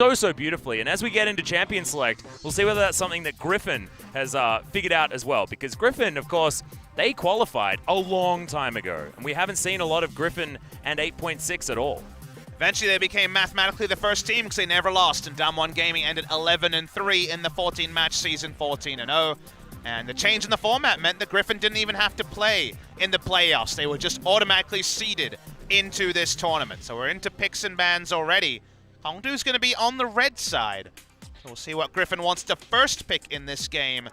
so beautifully. And as we get into Champion Select, we'll see whether that's something that Griffin has figured out as well. Because Griffin, of course, they qualified a long time ago. And we haven't seen a lot of Griffin and 8.6 at all. Eventually, they became mathematically the first team because they never lost. And Damwon Gaming ended 11-3 in the 14-match season, 14-0. And the change in the format meant that Griffin didn't even have to play in the playoffs. They were just automatically seeded into this tournament. So we're into picks and bans already. Kongdoo's going to be on the red side. So we'll see what Griffin wants to first pick in this game.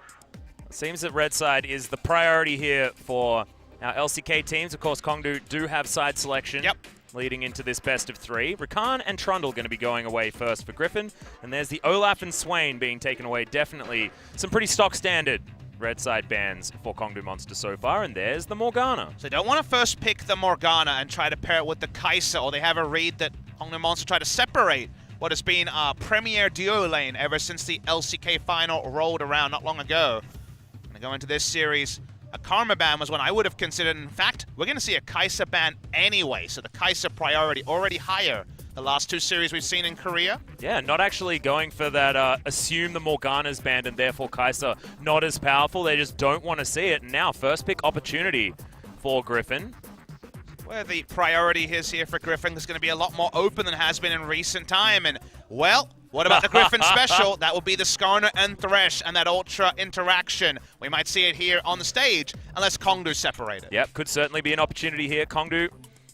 It seems that red side is the priority here for our LCK teams. Of course, Kongdoo do have side selection. Yep. Leading into this best of three. Rakan and Trundle going to be going away first for Griffin. And there's the Olaf and Swain being taken away. Definitely some pretty stock standard red side bans for Kongdoo Monster so far. And there's the Morgana. So they don't want to first pick the Morgana and try to pair it with the Kai'Sa, or they have a read that Kongdoo Monster try to separate what has been a premier duo lane ever since the LCK final rolled around not long ago. Going to go into this series. A Karma ban was one I would have considered. In fact, we're going to see a Kai'Sa ban anyway, so the Kai'Sa priority already higher the last two series we've seen in Korea. Yeah, not actually going for that assume the Morgana's banned and therefore Kai'Sa not as powerful. They just don't want to see it. And now, first pick opportunity for Griffin. Where the priority is here for Griffin is going to be a lot more open than has been in recent time. And, well, what about the Griffin special? That will be the Skarner and Thresh and that Ultra interaction. We might see it here on the stage, unless Kongdoo separated. Yep, could certainly be an opportunity here. Kongdoo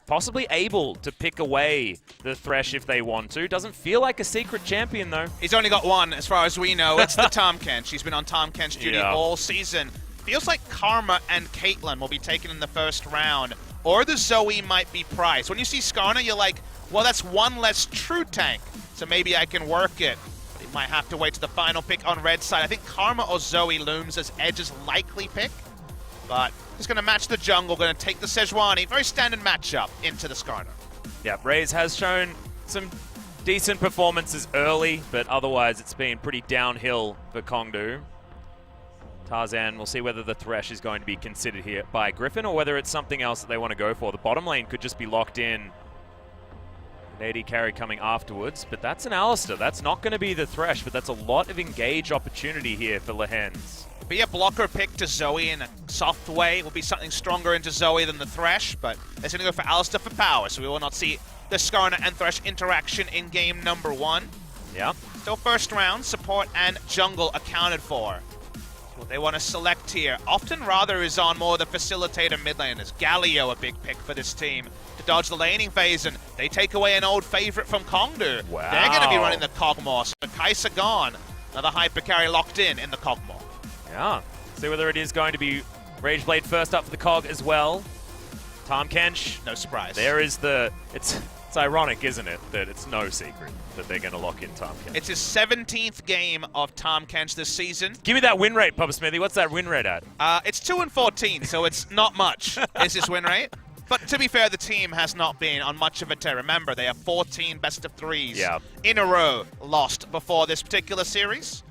possibly able to pick away the Thresh if they want to. Doesn't feel like a secret champion, though. He's only got one, as far as we know. It's the Tahm Kench. She's been on Tahm Kench duty all season. Feels like Karma and Caitlyn will be taken in the first round, or the Zoe might be prized. When you see Skarner, you're like, well, that's one less true tank, so maybe I can work it. But he might have to wait to the final pick on red side. I think Karma or Zoe looms as Edge's likely pick, but he's going to match the jungle, going to take the Sejuani. Very standard matchup into the Skarner. Yeah, Raze has shown some decent performances early, but otherwise it's been pretty downhill for Kongdoo. Tarzan, we'll see whether the Thresh is going to be considered here by Griffin or whether it's something else that they want to go for. The bottom lane could just be locked in. An AD carry coming afterwards, but that's an Alistar. That's not going to be the Thresh, but that's a lot of engage opportunity here for Lehens. Be a blocker pick to Zoe in a soft way. It will be something stronger into Zoe than the Thresh, but they're going to go for Alistar for power, so we will not see the Skarner and Thresh interaction in game number one. Yeah. Still first round, support and jungle accounted for. What they want to select here, often rather, is on more the facilitator mid laners. Galio, a big pick for this team to dodge the laning phase, and they take away an old favorite from Kongdoo. Wow. They're going to be running the Kog'Maw, so Kai'Sa gone. Another hyper carry locked in the Kog'Maw. Yeah. See whether it is going to be Rageblade first up for the Cog as well. Tahm Kench. No surprise. There is the... It's ironic, isn't it, that it's no secret that they're going to lock in Tahm Kench. It's his 17th game of Tahm Kench this season. Give me that win rate, Papa Smithy. What's that win rate at? It's 2-14, so it's not much, is his win rate. But to be fair, the team has not been on much of a tear. Remember, they have 14 best of threes in a row lost before this particular series.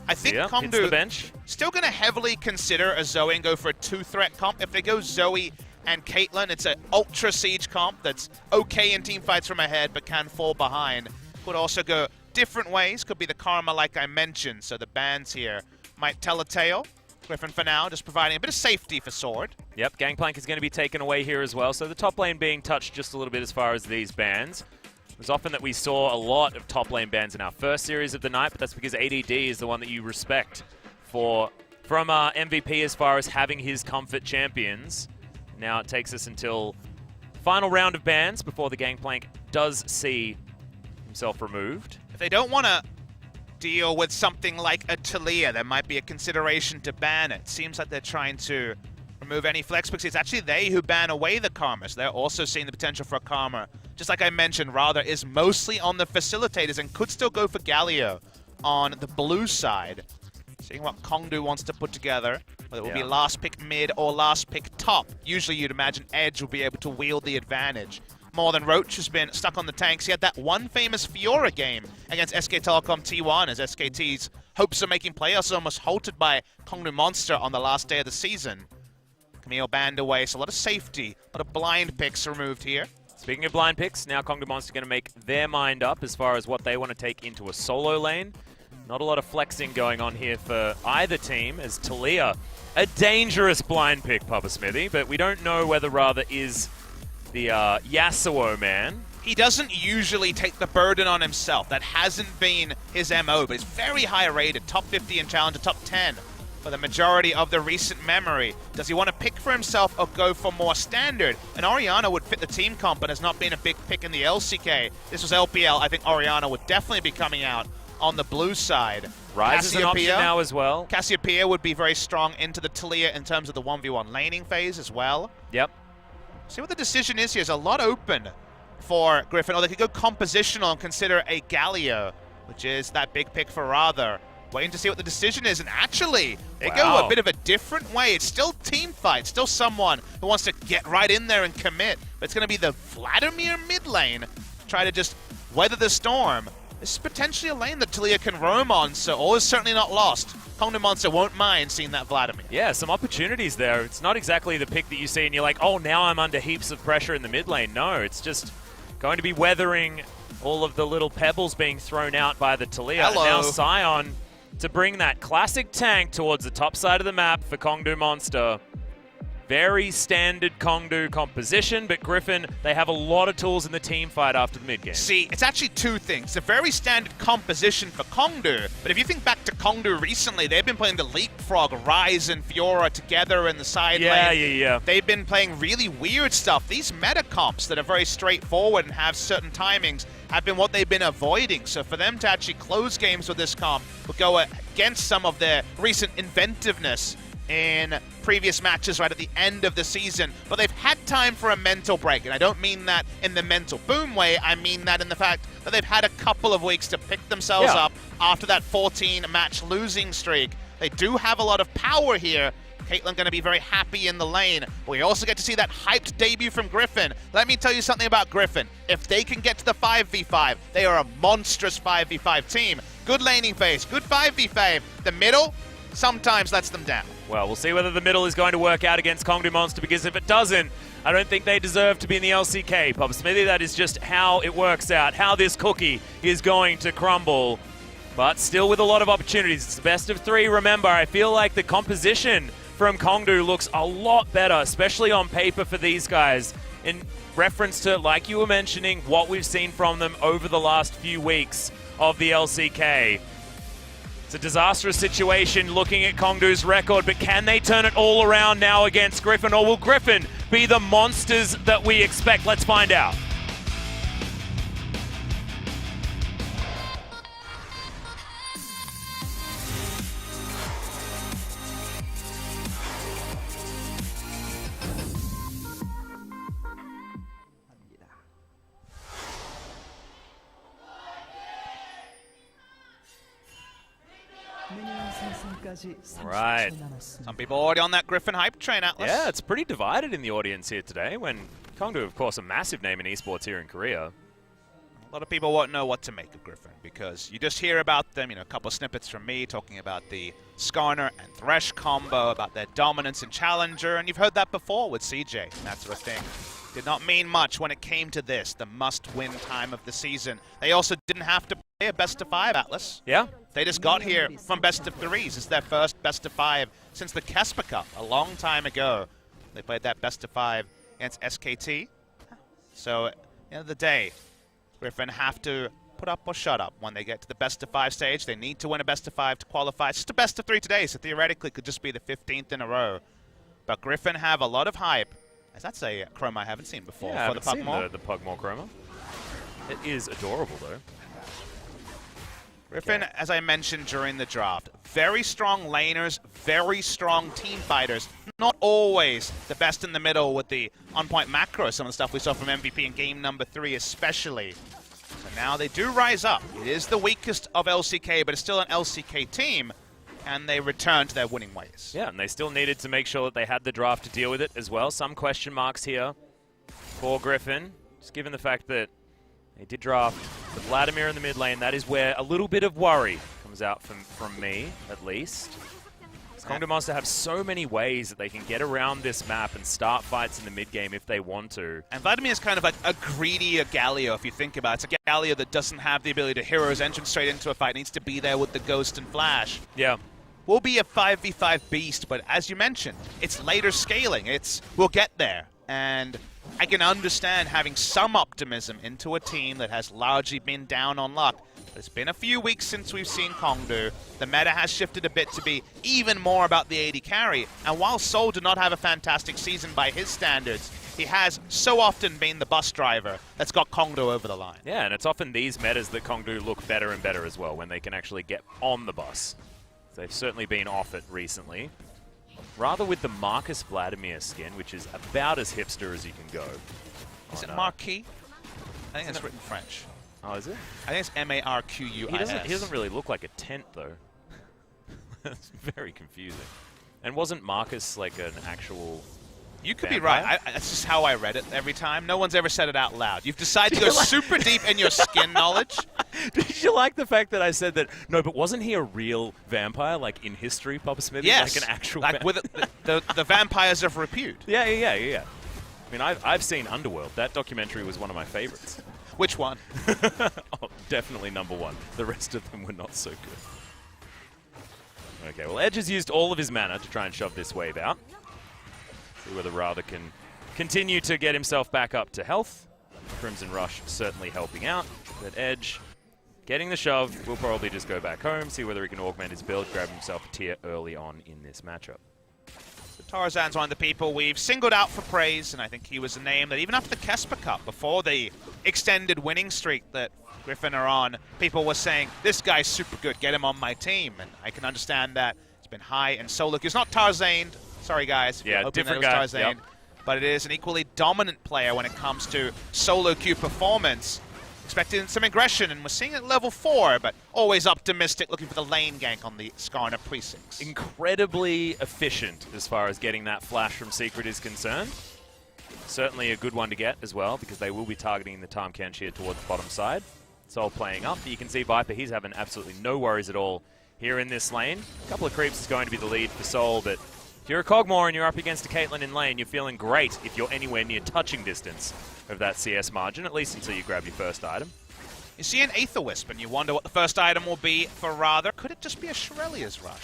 I think Kongdoo still going to heavily consider a Zoe and go for a two-threat comp. If they go Zoe and Caitlyn, it's an Ultra Siege comp that's okay in team fights from ahead but can fall behind. Could also go different ways. Could be the Karma like I mentioned. So the bans here might tell a tale. Griffin for now just providing a bit of safety for Sword. Yep, Gangplank is going to be taken away here as well. So the top lane being touched just a little bit as far as these bans. It was often that we saw a lot of top lane bans in our first series of the night, but that's because ADD is the one that you respect from MVP as far as having his comfort champions. Now it takes us until final round of bans before the Gangplank does see himself removed. If they don't want to deal with something like a Taliyah, there might be a consideration to ban it. Seems like they're trying to remove any flex because it's actually they who ban away the Karmas. They're also seeing the potential for a Karma. Just like I mentioned, rather is mostly on the facilitators and could still go for Galio on the blue side. Seeing what Kongdoo wants to put together. Whether it will be last pick mid or last pick top. Usually you'd imagine Edge will be able to wield the advantage. More than Roach has been stuck on the tanks. He had that one famous Fiora game against SK Telecom T1 as SKT's hopes of making playoffs almost halted by Kongdoo Monster on the last day of the season. Camille banned away, so a lot of safety, a lot of blind picks removed here. Speaking of blind picks, now Kongdoo Monster going to make their mind up as far as what they want to take into a solo lane. Not a lot of flexing going on here for either team, as Talia, a dangerous blind pick, Papa Smithy, but we don't know whether Rather is the Yasuo man. He doesn't usually take the burden on himself. That hasn't been his MO, but he's very high rated, top 50 in Challenger, top 10 for the majority of the recent memory. Does he want to pick for himself or go for more standard? And Orianna would fit the team comp, but has not been a big pick in the LCK. This was LPL. I think Orianna would definitely be coming out on the blue side. Ryze is an option now as well. Cassiopeia would be very strong into the Talia in terms of the 1v1 laning phase as well. Yep. See what the decision is here. There's a lot open for Griffin, or they could go compositional and consider a Galio, which is that big pick for Rather. Waiting to see what the decision is, and actually, they go a bit of a different way. It's still team fight, still someone who wants to get right in there and commit, but it's going to be the Vladimir mid lane, try to just weather the storm. This is potentially a lane that Talia can roam on, so all is certainly not lost. Kongdoo Monster won't mind seeing that Vladimir. Yeah, some opportunities there. It's not exactly the pick that you see and you're like, oh, now I'm under heaps of pressure in the mid lane. No, it's just going to be weathering all of the little pebbles being thrown out by the Talia. Hello. And now Sion to bring that classic tank towards the top side of the map for Kongdoo Monster. Very standard Kongdoo composition, but Griffin, they have a lot of tools in the team fight after the mid game. See, it's actually two things. It's a very standard composition for Kongdoo, but if you think back to Kongdoo recently, they've been playing the Leapfrog, Ryze and Fiora together in the side lane. Yeah. They've been playing really weird stuff. These meta comps that are very straightforward and have certain timings have been what they've been avoiding. So for them to actually close games with this comp will go against some of their recent inventiveness in previous matches right at the end of the season, but they've had time for a mental break, and I don't mean that in the mental boom way, I mean that in the fact that they've had a couple of weeks to pick themselves up after that 14-match losing streak. They do have a lot of power here. Caitlyn going to be very happy in the lane. We also get to see that hyped debut from Griffin. Let me tell you something about Griffin. If they can get to the 5v5, they are a monstrous 5v5 team. Good laning phase, good 5v5. The middle sometimes lets them down. Well, we'll see whether the middle is going to work out against Kongdoo Monster, because if it doesn't, I don't think they deserve to be in the LCK. Papa Smithy, that is just how it works out, how this cookie is going to crumble. But still with a lot of opportunities. It's the best of three. Remember, I feel like the composition from Kongdoo looks a lot better, especially on paper for these guys, in reference to, like you were mentioning, what we've seen from them over the last few weeks of the LCK. It's a disastrous situation looking at Kongdoo's record, but can they turn it all around now against Griffin, or will Griffin be the monsters that we expect? Let's find out. Right. Some people already on that Griffin hype train, Atlas. Yeah, it's pretty divided in the audience here today, when Kongdoo, of course, a massive name in esports here in Korea. A lot of people won't know what to make of Griffin, because you just hear about them, a couple snippets from me talking about the Skarner and Thresh combo, about their dominance in Challenger, and you've heard that before with CJ, that sort of thing. Did not mean much when it came to this, the must-win time of the season. They also didn't have to play a best-of-5, Atlas. Yeah. They just got here from best-of-3s. It's their first best-of-5 since the Kesper Cup a long time ago. They played that best-of-5 against SKT. So, at the end of the day, Griffin have to put up or shut up when they get to the best-of-5 stage. They need to win a best-of-5 to qualify. It's just a best-of-3 today, so theoretically it could just be the 15th in a row. But Griffin have a lot of hype. That's a chroma I haven't seen before for the Pugmore. The Pugmore chroma. It is adorable, though. Griffin, as I mentioned during the draft, very strong laners, very strong team fighters. Not always the best in the middle with the on-point macro, some of the stuff we saw from MVP in game number 3 especially. So now they do rise up. It is the weakest of LCK, but it's still an LCK team, and they return to their winning ways. Yeah, and they still needed to make sure that they had the draft to deal with it as well. Some question marks here for Griffin, just given the fact that they did draft the Vladimir in the mid lane. That is where a little bit of worry comes out from me, at least. Kongdoo Monster have so many ways that they can get around this map and start fights in the mid-game if they want to. And Vladimir is kind of like a greedier Galio, if you think about it. It's a Galio that doesn't have the ability to hero's entrance straight into a fight. It needs to be there with the Ghost and Flash. Yeah. Will be a 5v5 beast, but as you mentioned, it's later scaling. We'll get there. And I can understand having some optimism into a team that has largely been down on luck. It's been a few weeks since we've seen Kongdoo. The meta has shifted a bit to be even more about the AD carry. And while Sol did not have a fantastic season by his standards, he has so often been the bus driver that's got Kongdoo over the line. Yeah, and it's often these metas that Kongdoo look better and better as well when they can actually get on the bus. They've certainly been off it recently. Rather with the Marcus Vladimir skin, which is about as hipster as you can go. Is it Marquis? I think it's written French. Oh, is it? I think it's M-A-R-Q-U-I-S. He doesn't really look like a tent, though. That's very confusing. And wasn't Marcus like an actual You could be vampire? right. That's just how I read it every time. No one's ever said it out loud. You've decided to go super deep in your skin knowledge. Did you like the fact that I said that? No, but wasn't he a real vampire, like in history, Papa Smith? Yes. Like an actual like with the vampires of repute. Yeah. I mean, I've seen Underworld. That documentary was one of my favorites. Which one? Oh, definitely #1. The rest of them were not so good. Okay, well, Edge has used all of his mana to try and shove this wave out. See whether Rather can continue to get himself back up to health. Crimson Rush certainly helping out, but Edge getting the shove will probably just go back home, see whether he can augment his build, grab himself a tier early on in this matchup. Tarzan's one of the people we've singled out for praise, and I think he was a name that even after the Kesper Cup, before the extended winning streak that Griffin are on, people were saying, this guy's super good, get him on my team. And I can understand that. It's been high and solo queue. It's not Tarzaned. Sorry, guys. Yeah, different guy. Tarzaned. Yep. But it is an equally dominant player when it comes to solo queue performance. Expecting some aggression, and we're seeing it at level 4, but always optimistic, looking for the lane gank on the Skarner precincts. Incredibly efficient as far as getting that flash from Secret is concerned. Certainly a good one to get as well, because they will be targeting the Tahm Kench here towards the bottom side. Sol playing up. You can see Viper, he's having absolutely no worries at all here in this lane. A couple of creeps is going to be the lead for Sol, but if you're a Kog'Maw and you're up against a Caitlyn in lane, you're feeling great if you're anywhere near touching distance of that CS margin, at least until you grab your first item. You see an Aether Wisp, and you wonder what the first item will be for Rather. Could it just be a Shurelya's Rush?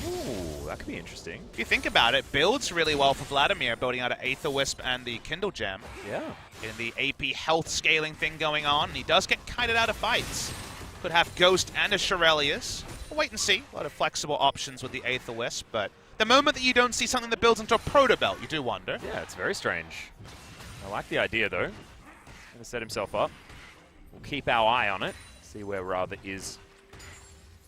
Ooh, that could be interesting. If you think about it, builds really well for Vladimir, building out an Aether Wisp and the Kindle Gem. Yeah. In the AP health scaling thing going on, and he does get kited out of fights. Could have Ghost and a Shurelya's. We'll wait and see. A lot of flexible options with the Aether Wisp, but the moment that you don't see something that builds into a proto belt, you do wonder. Yeah, it's very strange. I like the idea, though. Going to set himself up. We'll keep our eye on it, see where Rather is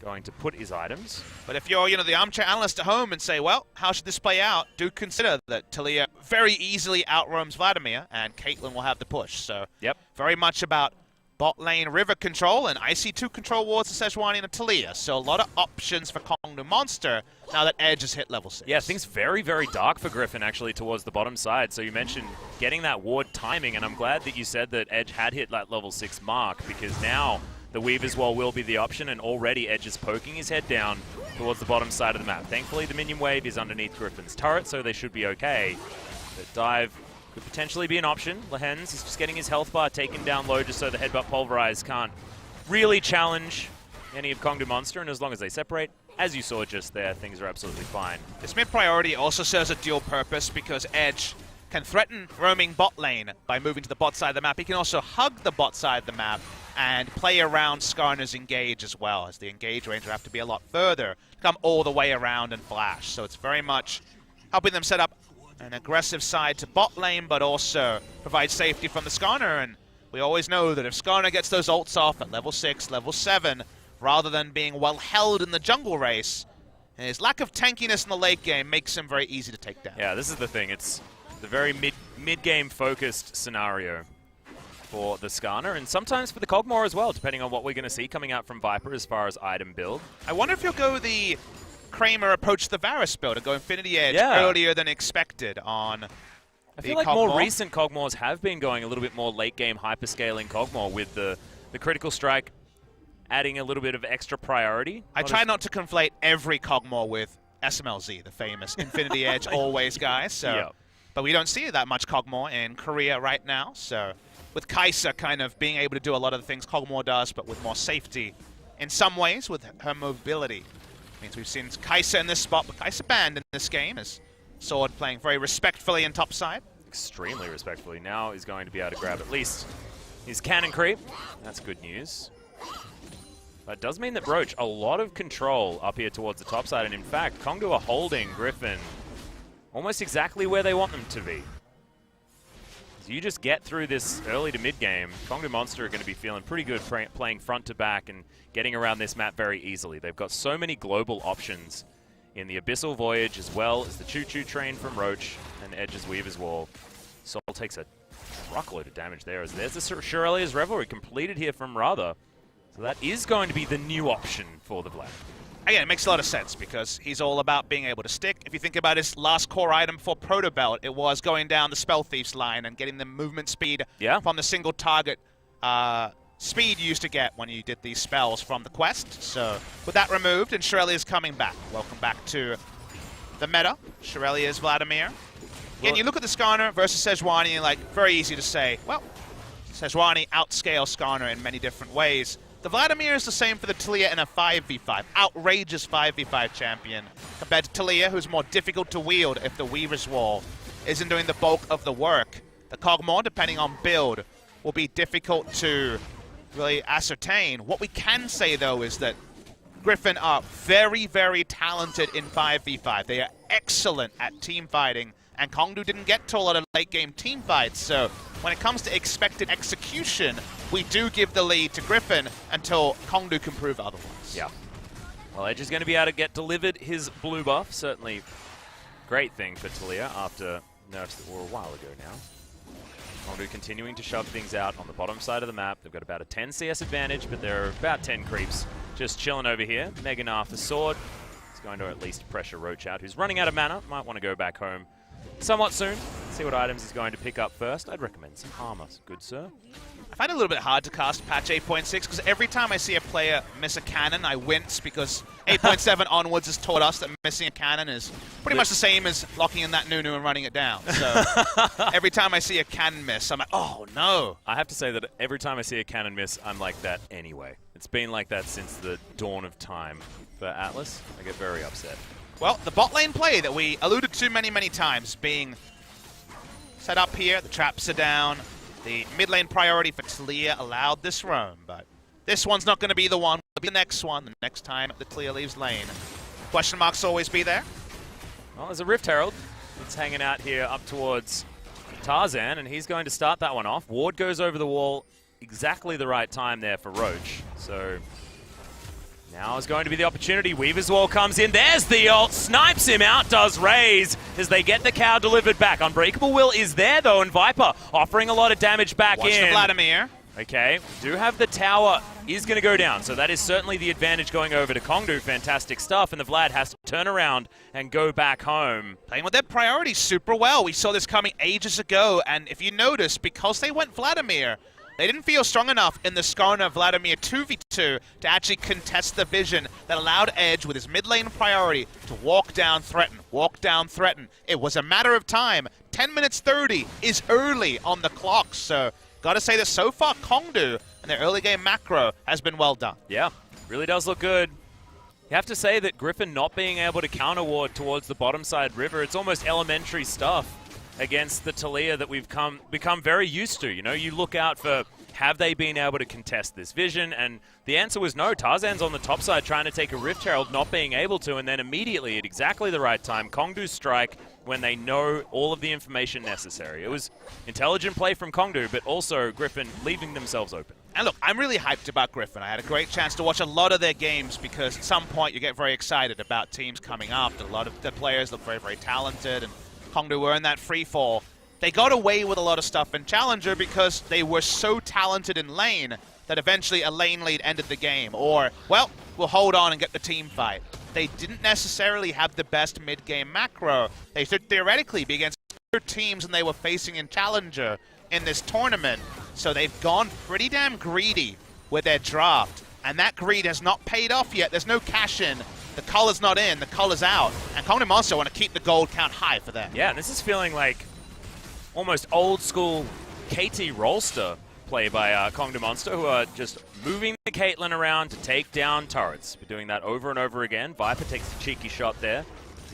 going to put his items. But if you're, the armchair analyst at home and say, well, how should this play out? Do consider that Taliyah very easily outroams Vladimir, and Caitlyn will have the push. So, yep, very much about bot lane river control, and I see 2 control wards to Sejuani and Taliyah. So a lot of options for Kongdoo Monster now that Edge has hit level 6. Yeah, things very, very dark for Griffin actually towards the bottom side. So you mentioned getting that ward timing, and I'm glad that you said that Edge had hit that level 6 mark, because now the Weaver's Wall will be the option, and already Edge is poking his head down towards the bottom side of the map. Thankfully, the minion wave is underneath Griffin's turret, so they should be okay. But dive could potentially be an option. Lehens is just getting his health bar taken down low just so the Headbutt Pulverize can't really challenge any of Kongdoo Monster, and as long as they separate, as you saw just there, things are absolutely fine. This mid-priority also serves a dual purpose, because Edge can threaten roaming bot lane by moving to the bot side of the map. He can also hug the bot side of the map and play around Skarner's engage as well, as the engage range will have to be a lot further to come all the way around and flash. So it's very much helping them set up an aggressive side to bot lane, but also provide safety from the Skarner. And we always know that if Skarner gets those ults off at level 6, level 7, rather than being well held in the jungle race, his lack of tankiness in the late game makes him very easy to take down. Yeah, this is the thing. It's the very mid-game focused scenario for the Skarner, and sometimes for the Kog'Maw as well, depending on what we're going to see coming out from Viper as far as item build. I wonder if you'll go the Kramer approach the Varus build and go Infinity Edge earlier than expected on I feel like Kog'Maw. more recent Kog'Maws have been going a little bit more late-game hyperscaling Kog'Maw with the critical strike adding a little bit of extra priority. I try not to conflate every Kog'Maw with SMLZ, the famous Infinity Edge always guy. So, yeah. But we don't see that much Kog'Maw in Korea right now. So with Kai'Sa kind of being able to do a lot of the things Kog'Maw does, but with more safety in some ways with her mobility. Means we've seen Kai'Sa in this spot, but Kai'Sa banned in this game as Sword playing very respectfully in topside. Extremely respectfully. Now he's going to be able to grab at least his cannon creep. That's good news. But it does mean that Roach, a lot of control up here towards the top side, and in fact, Kongdoo are holding Griffin almost exactly where they want them to be. So you just get through this early to mid game, Kongdoo Monster are going to be feeling pretty good playing front to back and getting around this map very easily. They've got so many global options in the Abyssal Voyage as well as the Choo Choo Train from Roach and Edge's Weaver's Wall. Sol takes a truckload of damage there as there's the Shurelya's Revelry completed here from Ratha. So that is going to be the new option for the Vlad. Again, it makes a lot of sense because he's all about being able to stick. If you think about his last core item for Proto Belt, it was going down the Spell Thief's line and getting the movement speed from the single target speed you used to get when you did these spells from the quest. So with that removed, and Shurelya's coming back. Welcome back to the meta. Shurelya's Vladimir. Again, you look at the Skarner versus Sejuani, and like, very easy to say, well, Sejuani outscales Skarner in many different ways. The Vladimir is the same for the Taliyah in a 5v5. Outrageous 5v5 champion compared to Taliyah, who's more difficult to wield if the Weaver's Wall isn't doing the bulk of the work. The Kog'Maw, depending on build, will be difficult to really ascertain. What we can say, though, is that Griffin are very, very talented in 5v5. They are excellent at team fighting, and Kongdoo didn't get to a lot of late-game team fights, so when it comes to expected execution, we do give the lead to Griffin until Kongdoo can prove otherwise. Yeah. Well, Edge is going to be able to get delivered his blue buff. Certainly great thing for Taliyah after nerfs that were a while ago now. Kongdoo continuing to shove things out on the bottom side of the map. They've got about a 10 CS advantage, but there are about 10 creeps just chilling over here. Meganar for Sword. He's going to at least pressure Roach out, who's running out of mana. Might want to go back home somewhat soon. See what items he's going to pick up first. I'd recommend some armor, good sir. I find it a little bit hard to cast patch 8.6 because every time I see a player miss a cannon, I wince because 8.7 onwards has taught us that missing a cannon is pretty much the same as locking in that Nunu and running it down. So every time I see a cannon miss, I'm like, oh no. I have to say that every time I see a cannon miss, I'm like that anyway. It's been like that since the dawn of time. For Atlas, I get very upset. Well, the bot lane play that we alluded to many, many times being set up here. The traps are down. The mid lane priority for Taliyah allowed this roam, but this one's not going to be the one. It'll be the next one, the next time the Taliyah leaves lane. Question marks always be there. Well, there's a Rift Herald. It's hanging out here up towards Tarzan, and he's going to start that one off. Ward goes over the wall exactly the right time there for Roach. So now is going to be the opportunity. Weaver's Wall comes in. There's the ult. Snipes him out. Does Raze as they get the cow delivered back. Unbreakable Will is there, though, and Viper offering a lot of damage back Watch in. the Vladimir. Okay, do have the tower is going to go down, so that is certainly the advantage going over to Kongdoo. Fantastic stuff, and the Vlad has to turn around and go back home. Playing with their priorities super well. We saw this coming ages ago, and if you notice, because they went Vladimir, they didn't feel strong enough in the Skarner Vladimir 2v2 to actually contest the vision that allowed Edge with his mid lane priority to walk down, threaten, walk down, threaten. It was a matter of time. 10 minutes 30 is early on the clock, so gotta say that so far Kongdoo and their early game macro has been well done. Yeah, really does look good. You have to say that Griffin not being able to counter ward towards the bottom side river, it's almost elementary stuff against the Taliyah that we've become very used to. You know, you look out for, have they been able to contest this vision? And the answer was no. Tarzan's on the top side trying to take a Rift Herald, not being able to, and then immediately at exactly the right time, Kongdoo strike when they know all of the information necessary. It was intelligent play from Kongdoo, but also Griffin leaving themselves open. And look, I'm really hyped about Griffin. I had a great chance to watch a lot of their games because at some point you get very excited about teams coming up. A lot of the players look very, very talented, and Kongdoo were in that free fall. They got away with a lot of stuff in Challenger because they were so talented in lane that eventually a lane lead ended the game. Or, well, we'll hold on and get the team fight. They didn't necessarily have the best mid-game macro. They should theoretically be against other teams than they were facing in Challenger in this tournament. So they've gone pretty damn greedy with their draft. And that greed has not paid off yet. There's no cash in. The color's not in, the color's out. And Kongdoo Monster want to keep the gold count high for them. Yeah, and this is feeling like almost old school KT rollster play by Kongdoo Monster, who are just moving the Caitlyn around to take down turrets. We're doing that over and over again. Viper takes a cheeky shot there.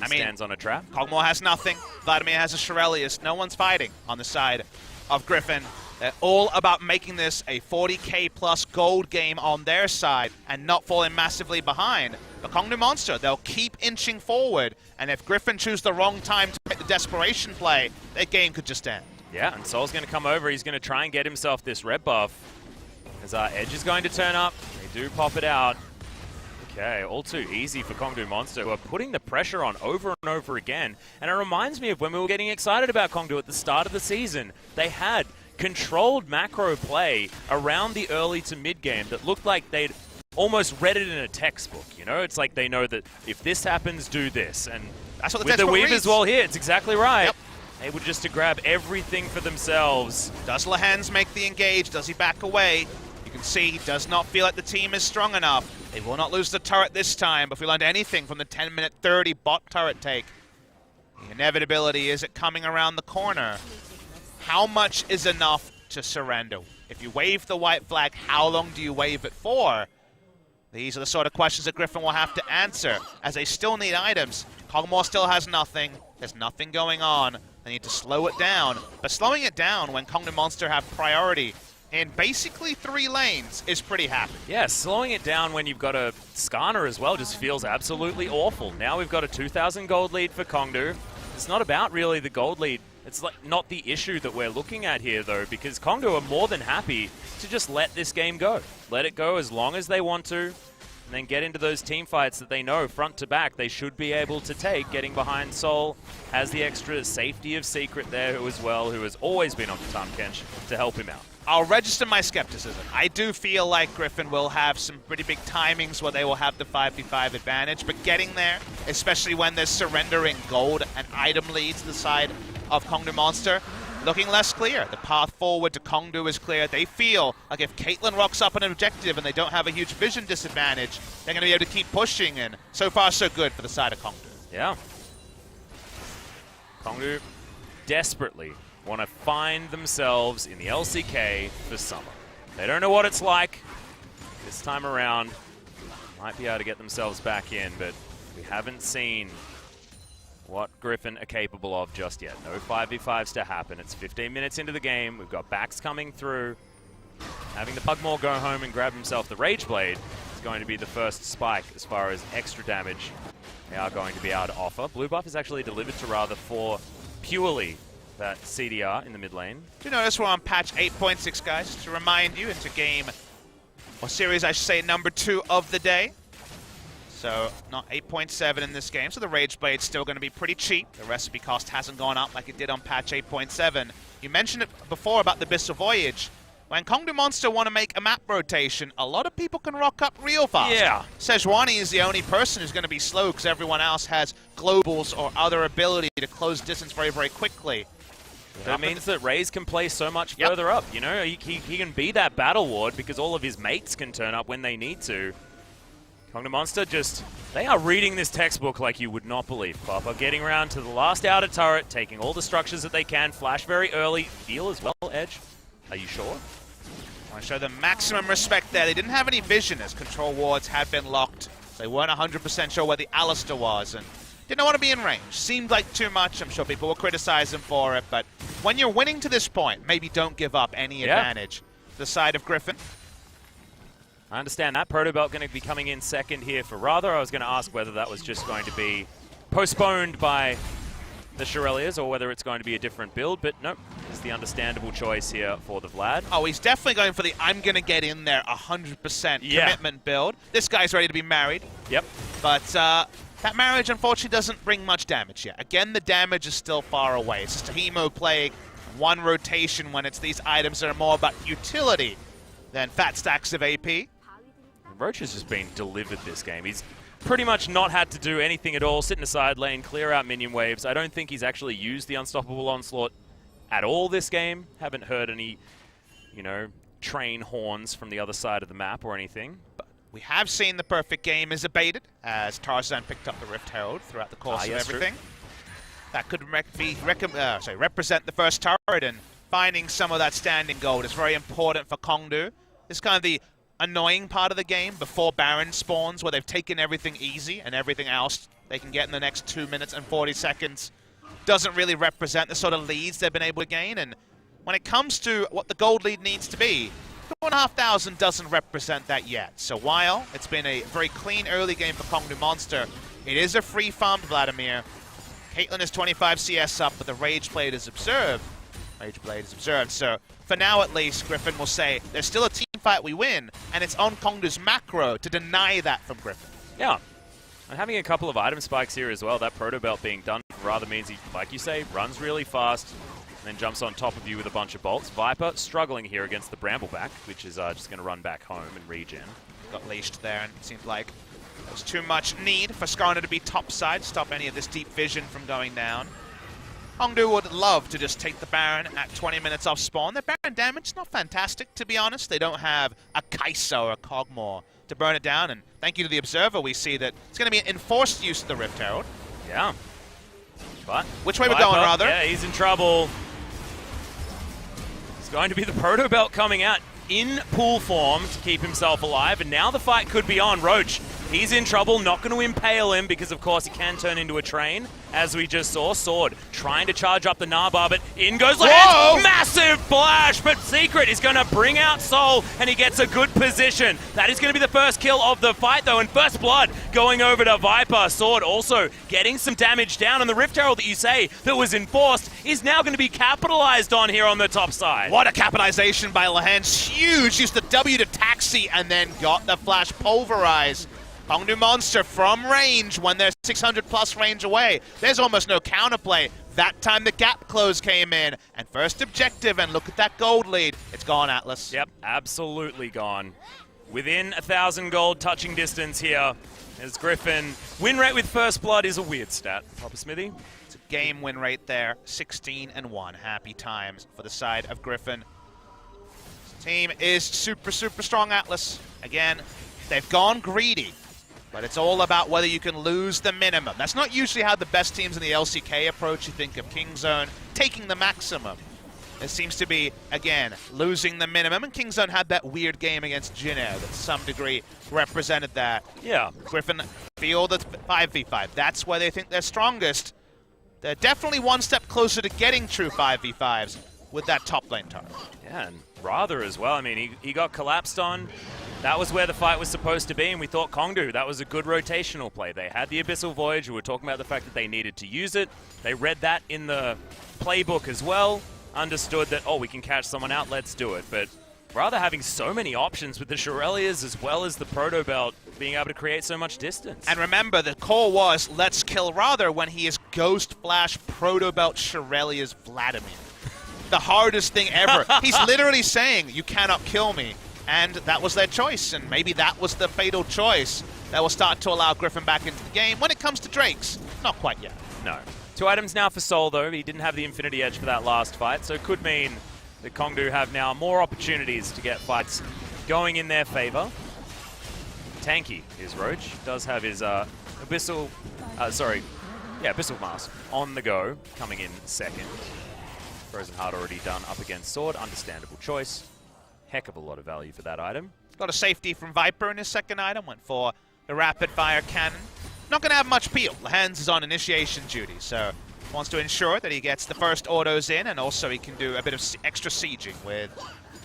He stands on a trap. Kog'Maw has nothing. Vladimir has a Shirelius. No one's fighting on the side of Griffin. They're all about making this a 40k plus gold game on their side and not falling massively behind. But Kongdoo Monster, they'll keep inching forward, and if Griffin choose the wrong time to make the desperation play, their game could just end. Yeah, and Soul's going to come over. He's going to try and get himself this red buff. As our Edge is going to turn up. They do pop it out. Okay, all too easy for Kongdoo Monster, who are putting the pressure on over and over again. And it reminds me of when we were getting excited about Kongdoo at the start of the season. They had controlled macro play around the early to mid game that looked like they'd almost read it in a textbook. You know, it's like they know that if this happens, do this. And that's what the with the Weavers reads. well here, it's exactly right. Yep. Able just to grab everything for themselves. Does Lehans make the engage? Does he back away? You can see he does not feel like the team is strong enough. They will not lose the turret this time, but if we learned anything from the 10-minute 30 bot turret take, the inevitability is it coming around the corner. How much is enough to surrender? If you wave the white flag, how long do you wave it for? These are the sort of questions that Griffin will have to answer, as they still need items. Kog'Maw still has nothing. There's nothing going on. They need to slow it down. But slowing it down when Kongdoo Monster have priority in basically 3 lanes is pretty happy. Yeah, slowing it down when you've got a Skarner as well just feels absolutely awful. Now we've got a 2,000 gold lead for Kongdoo. It's not about really the gold lead. It's like not the issue that we're looking at here, though, because Kongdoo are more than happy to just let this game go. Let it go as long as they want to, and then get into those team fights that they know front to back they should be able to take. Getting behind Soul has the extra safety of Secret there as well, who has always been on the Tahm Kench to help him out. I'll register my skepticism. I do feel like Griffin will have some pretty big timings where they will have the 5v5 advantage, but getting there, especially when they're surrendering gold and item leads to the side of Kongdoo Monster, looking less clear. The path forward to Kongdoo is clear. They feel like if Caitlyn rocks up an objective and they don't have a huge vision disadvantage, they're going to be able to keep pushing, and so far so good for the side of Kongdoo. Yeah. Kongdoo desperately want to find themselves in the LCK for summer. They don't know what it's like this time around. Might be able to get themselves back in, but we haven't seen what Griffin are capable of just yet. No 5v5s to happen. It's 15 minutes into the game. We've got backs coming through. Having the Pugmore go home and grab himself the Rage Blade is going to be the first spike as far as extra damage they are going to be able to offer. Blue buff is actually delivered to Rather for purely that CDR in the mid lane. Do you notice we're on patch 8.6, guys? To remind you, into game, or series I should say, number 2 of the day. So not 8.7 in this game, so the Rage Blade's still going to be pretty cheap. The recipe cost hasn't gone up like it did on patch 8.7. You mentioned it before about the Abyssal Voyage. When Kongdoo Monster want to make a map rotation, a lot of people can rock up real fast. Yeah. Sejuani is the only person who's going to be slow because everyone else has globals or other ability to close distance very, very quickly. That means that Raze can play so much further up, you know? He can be that battle ward because all of his mates can turn up when they need to. Kongdoo Monster they are reading this textbook like you would not believe. Papa getting around to the last outer turret, taking all the structures that they can, flash very early, heal as well, Edge. Are you sure? I want to show them maximum respect there. They didn't have any vision as control wards had been locked. So they weren't 100% sure where the Alistair was and didn't want to be in range. Seemed like too much. I'm sure people will criticize him for it, but when you're winning to this point, maybe don't give up any advantage. The side of Griffin. I understand that. Protobelt going to be coming in second here for Rather. I was going to ask whether that was just going to be postponed by the Shirelias or whether it's going to be a different build, but nope. It's the understandable choice here for the Vlad. Oh, he's definitely going for the I'm going to get in there 100% commitment build. This guy's ready to be married. Yep. But that marriage, unfortunately, doesn't bring much damage yet. Again, the damage is still far away. It's just a Hemo Plague, one rotation when it's these items that are more about utility than fat stacks of AP. Roach has just been delivered this game. He's pretty much not had to do anything at all. Sit in the side lane, clear out minion waves. I don't think he's actually used the Unstoppable Onslaught at all this game. Haven't heard any, train horns from the other side of the map or anything. But We have seen the perfect game is abated as Tarzan picked up the Rift Herald throughout the course of everything. True. That could represent the first turret, and finding some of that standing gold is very important for Kongdoo. It's kind of the annoying part of the game before Baron spawns, where they've taken everything easy and everything else they can get in the next 2 minutes and 40 seconds doesn't really represent the sort of leads they've been able to gain. And when it comes to what the gold lead needs to be, 2,500 doesn't represent that yet. So while it's been a very clean early game for Kongdoo Monster, it is a free farmed Vladimir. Caitlyn is 25 CS up, but the Rage Blade is observed. So for now at least, Griffin will say there's still a team fight we win, and it's on Kongdoo's macro to deny that from Griffin. Yeah. And having a couple of item spikes here as well, that proto belt being done rather means he, like you say, runs really fast and then jumps on top of you with a bunch of bolts. Viper struggling here against the Brambleback, which is just going to run back home and regen. Got leashed there, and it seemed like there was too much need for Skarner to be topside to stop any of this deep vision from going down. Kongdoo would love to just take the Baron at 20 minutes off spawn. Their Baron damage is not fantastic, to be honest. They don't have a Kai'Sa or a Kog'Maw to burn it down, and thank you to the Observer, we see that it's going to be an enforced use of the Rift Herald. Yeah. But which way we're going, rather? Yeah, he's in trouble. It's going to be the proto belt coming out in pool form to keep himself alive, and now the fight could be on. Roach, he's in trouble, not going to impale him because, of course, he can turn into a train, as we just saw. Sword trying to charge up the Narbar, but in goes Lance. Massive flash, but Secret is going to bring out Soul, and he gets a good position. That is going to be the first kill of the fight, though, and first blood going over to Viper. Sword also getting some damage down, and the Rift Herald that you say that was enforced is now going to be capitalized on here on the top side. What a capitalization by Lehens. Huge. Used the W to taxi and then got the flash pulverized. Kongdoo Monster from range when they're 600 plus range away. There's almost no counterplay. That time the gap close came in. And first objective, and look at that gold lead. It's gone, Atlas. Yep, absolutely gone. Within 1,000 gold touching distance here as Griffin. Win rate with first blood is a weird stat, Papa Smithy. It's a game win rate there, 16-1. Happy times for the side of Griffin. This team is super, super strong, Atlas. Again, they've gone greedy. But it's all about whether you can lose the minimum. That's not usually how the best teams in the LCK approach. You think of Kingzone taking the maximum. It seems to be, again, losing the minimum. And Kingzone had that weird game against Jin Air that to some degree represented that. Yeah. Griffin feel that 5v5. That's where they think they're strongest. They're definitely one step closer to getting true 5v5s with that top lane target. Yeah, and Rather as well. I mean, he got collapsed on. That was where the fight was supposed to be, and we thought Kongdoo, that was a good vocational play. They had the Abyssal Voyage. We were talking about the fact that they needed to use it. They read that in the playbook as well, understood that, oh, we can catch someone out, let's do it. But Rather having so many options with the Shurelias as well as the Proto Belt, being able to create so much distance. And remember, the call was, let's kill Rather when he is Ghost Flash Proto Belt Shurelia's Vladimir. The hardest thing ever. He's literally saying, you cannot kill me. And that was their choice, and maybe that was the fatal choice that will start to allow Griffin back into the game. When it comes to Drakes, not quite yet. No. 2 items now for Soul, though. He didn't have the Infinity Edge for that last fight, so it could mean that Kongdoo have now more opportunities to get fights going in their favor. Tanky is Roach. Does have his Abyssal Mask on the go, coming in second. Frozen Heart already done up against Sword. Understandable choice. Heck of a lot of value for that item. Got a safety from Viper in his second item. Went for the rapid fire cannon. Not going to have much peel. Lehens is on initiation duty, so wants to ensure that he gets the first autos in, and also he can do a bit of extra sieging with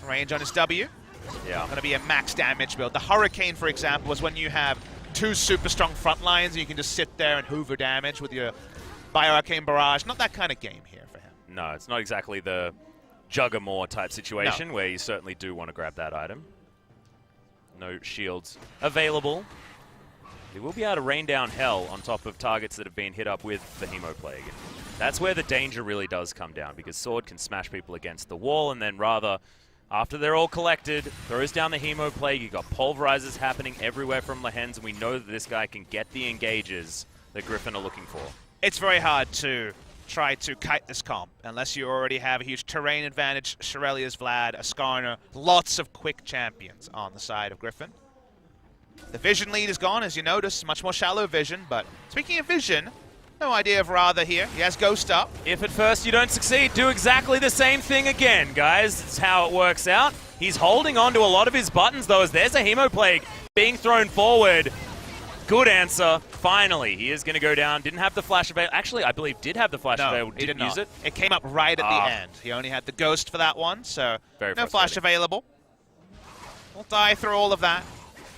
range on his W. Yeah. Going to be a max damage build. The Hurricane, for example, is when you have 2 super strong front lines and you can just sit there and hoover damage with your Bioarcane Barrage. Not that kind of game here for him. No, it's not exactly the Juggermore type situation where you certainly do want to grab that item. No shields available. He will be able to rain down hell on top of targets that have been hit up with the Hemoplague. That's where the danger really does come down, because Sword can smash people against the wall, and then Rather, after they're all collected, throws down the Hemoplague. You've got pulverizers happening everywhere from Lehens, and we know that this guy can get the engages that Griffin are looking for. It's very hard to try to kite this comp unless you already have a huge terrain advantage. Shurelia's Vlad, a Skarner, lots of quick champions on the side of Griffin. The vision lead is gone, as you notice. Much more shallow vision, but speaking of vision, no idea of Rather here. He has Ghost up. If at first you don't succeed, do exactly the same thing again, guys. It's how it works out. He's holding on to a lot of his buttons, though, as there's a Hemoplague being thrown forward. Good answer. Finally, he is going to go down. Didn't have the flash available. Actually, I believe did have the flash available. He did Didn't use not. it. It came up right at the end. He only had the Ghost for that one, so no flash available. We'll die through all of that.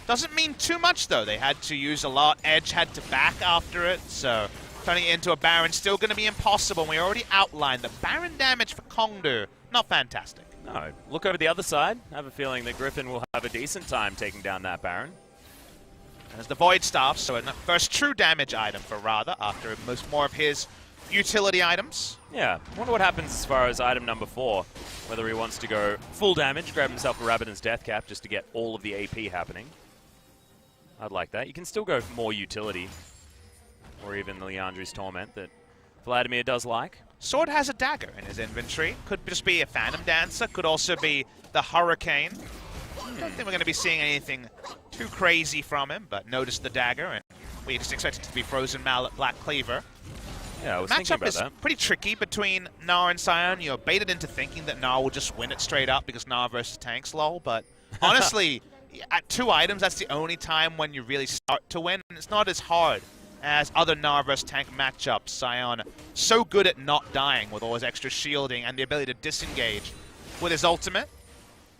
Doesn't mean too much, though. They had to use a lot. Edge had to back after it, so turning it into a Baron still going to be impossible. We already outlined the Baron damage for Kongdoo. Not fantastic. No. Look over the other side. I have a feeling that Griffin will have a decent time taking down that Baron. As the Void Staff, so a first true damage item for Rather after more of his utility items. Yeah, I wonder what happens as far as item number 4. Whether he wants to go full damage, grab himself a Rabbidan's Death Cap just to get all of the AP happening. I'd like that. You can still go for more utility. Or even the Leandri's Torment that Vladimir does like. Sword has a dagger in his inventory. Could just be a Phantom Dancer. Could also be the Hurricane. Don't think we're going to be seeing anything too crazy from him, but notice the dagger, and we just expect it to be Frozen Mallet, Black Cleaver. Yeah, I was thinking about that. Matchup is pretty tricky between Gnar and Sion. You're baited into thinking that Gnar will just win it straight up because Gnar versus tanks, lol, but honestly, at 2 items, that's the only time when you really start to win, and it's not as hard as other Gnar versus tank matchups. Sion, so good at not dying with all his extra shielding and the ability to disengage with his ultimate.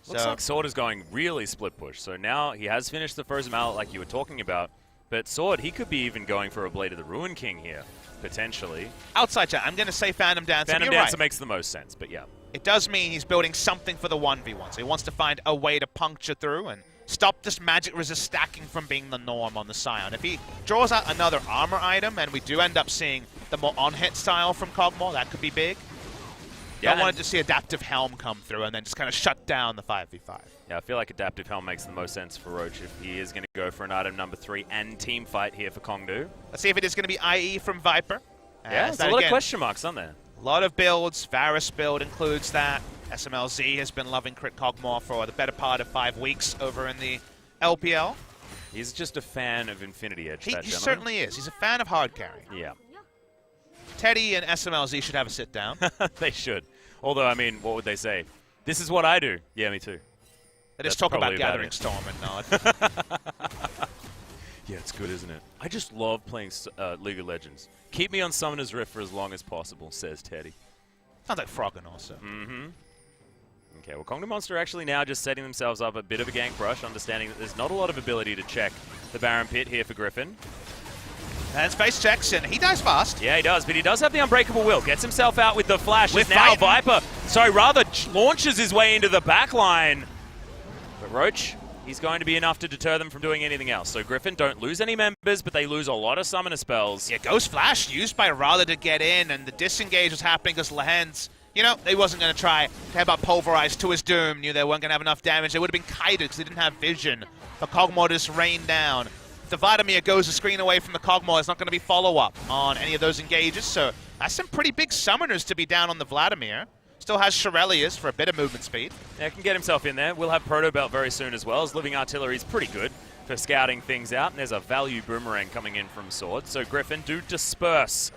Looks like Sword is going really split push. So now he has finished the Frozen Mallet like you were talking about. But Sword, he could be even going for a Blade of the Ruin King here, potentially. Outside chat, I'm going to say Phantom Dancer. Phantom Dancer makes the most sense, but yeah. It does mean he's building something for the 1v1. So he wants to find a way to puncture through and stop this magic resist stacking from being the norm on the Sion. If he draws out another armor item and we do end up seeing the more on-hit style from Kog'Maw, that could be big. Yeah, I wanted to see Adaptive Helm come through and then just kind of shut down the 5v5. Yeah, I feel like Adaptive Helm makes the most sense for Roach if he is going to go for an item number 3 and team fight here for Kongdoo. Let's see if it is going to be IE from Viper. Yeah, there's a lot of question marks on there. A lot of builds. Varus build includes that. SMLZ has been loving Crit Kog'Maw for the better part of 5 weeks over in the LPL. He's just a fan of Infinity Edge, He certainly is. He's a fan of hard carry. Yeah. Teddy and SMLZ should have a sit down. They should. Although, I mean, what would they say? This is what I do. Yeah, me too. They just talk about Gathering Storm and Nod. Yeah, it's good, isn't it? I just love playing League of Legends. Keep me on Summoner's Rift for as long as possible, says Teddy. Sounds like Froggen also. Mm-hmm. Okay, well, Kongdoo Monster actually now just setting themselves up a bit of a gank rush, understanding that there's not a lot of ability to check the Baron Pit here for Griffin. And space checks, and he dies fast. Yeah, he does, but he does have the Unbreakable Will. Gets himself out with the flash. Now Viper, rather launches his way into the back line. But Roach, he's going to be enough to deter them from doing anything else. So Griffin don't lose any members, but they lose a lot of summoner spells. Yeah, Ghost Flash used by Rather to get in, and the disengage was happening because Lehends, you know, they wasn't going to try to have about Pulverize to his doom. Knew they weren't going to have enough damage. They would have been kited because they didn't have vision. But Kog'Maw just rained down. The Vladimir goes a screen away from the Kog'Maw. There's not going to be follow-up on any of those engages, so that's some pretty big summoners to be down on the Vladimir. Still has Shirelius for a bit of movement speed. Yeah, can get himself in there. We'll have Proto Belt very soon as well, as Living Artillery is pretty good for scouting things out, and there's a value boomerang coming in from Sword. So Griffin do disperse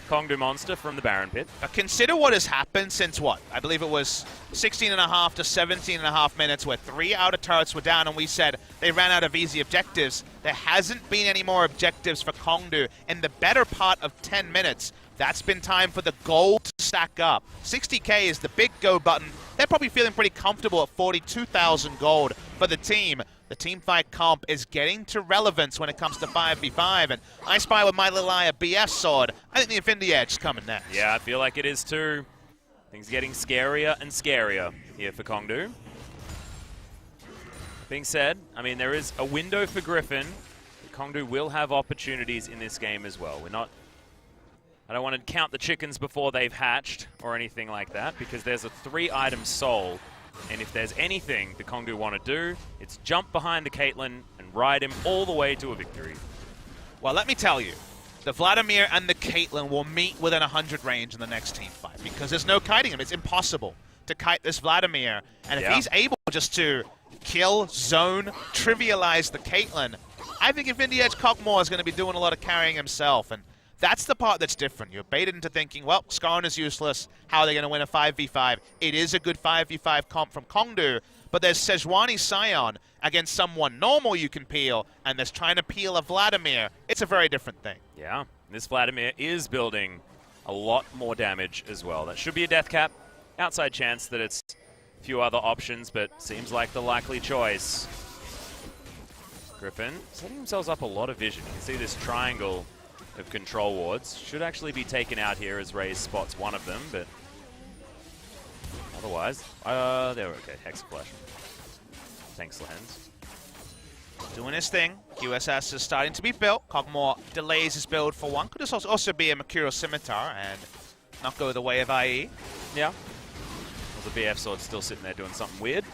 Kongdoo Monster from the Baron Pit. Consider what has happened since what? I believe it was 16.5 to 17.5 minutes where 3 outer turrets were down and we said they ran out of easy objectives. There hasn't been any more objectives for Kongdoo in the better part of 10 minutes. That's been time for the gold to stack up. 60k is the big go button. They're probably feeling pretty comfortable at 42,000 gold for the team. The teamfight comp is getting to relevance when it comes to 5v5, and I spy with my little eye a BS sword. I think the Infinity Edge is coming next. Yeah, I feel like it is too. Things getting scarier and scarier here for Kongdoo. Being said, I mean, there is a window for Griffin. Kongdoo will have opportunities in this game as well. I don't want to count the chickens before they've hatched or anything like that, because there's a 3-item soul. And if there's anything the Kongdoo want to do, it's jump behind the Caitlyn and ride him all the way to a victory. Well, let me tell you, the Vladimir and the Caitlyn will meet within 100 range in the next team fight because there's no kiting him. It's impossible to kite this Vladimir. And if he's able just to kill, zone, trivialize the Caitlyn, I think if Indie Edge Kog'Maw is going to be doing a lot of carrying himself, and that's the part that's different. You're baited into thinking, well, Skarn is useless. How are they going to win a 5v5? It is a good 5v5 comp from Kongdoo, but there's Sejuani Sion against someone normal you can peel, and there's trying to peel a Vladimir. It's a very different thing. Yeah, this Vladimir is building a lot more damage as well. That should be a death cap. Outside chance that it's a few other options, but seems like the likely choice. Griffin setting themselves up a lot of vision. You can see this triangle of control wards. Should actually be taken out here as Raze spots one of them, but otherwise, they're okay. Hex Flash. Thanks, Lens. Doing his thing. QSS is starting to be built. Kog'Maw delays his build for one. Could also be a Mercurial Scimitar and not go the way of IE. Yeah. Well, the BF sword's still sitting there doing something weird.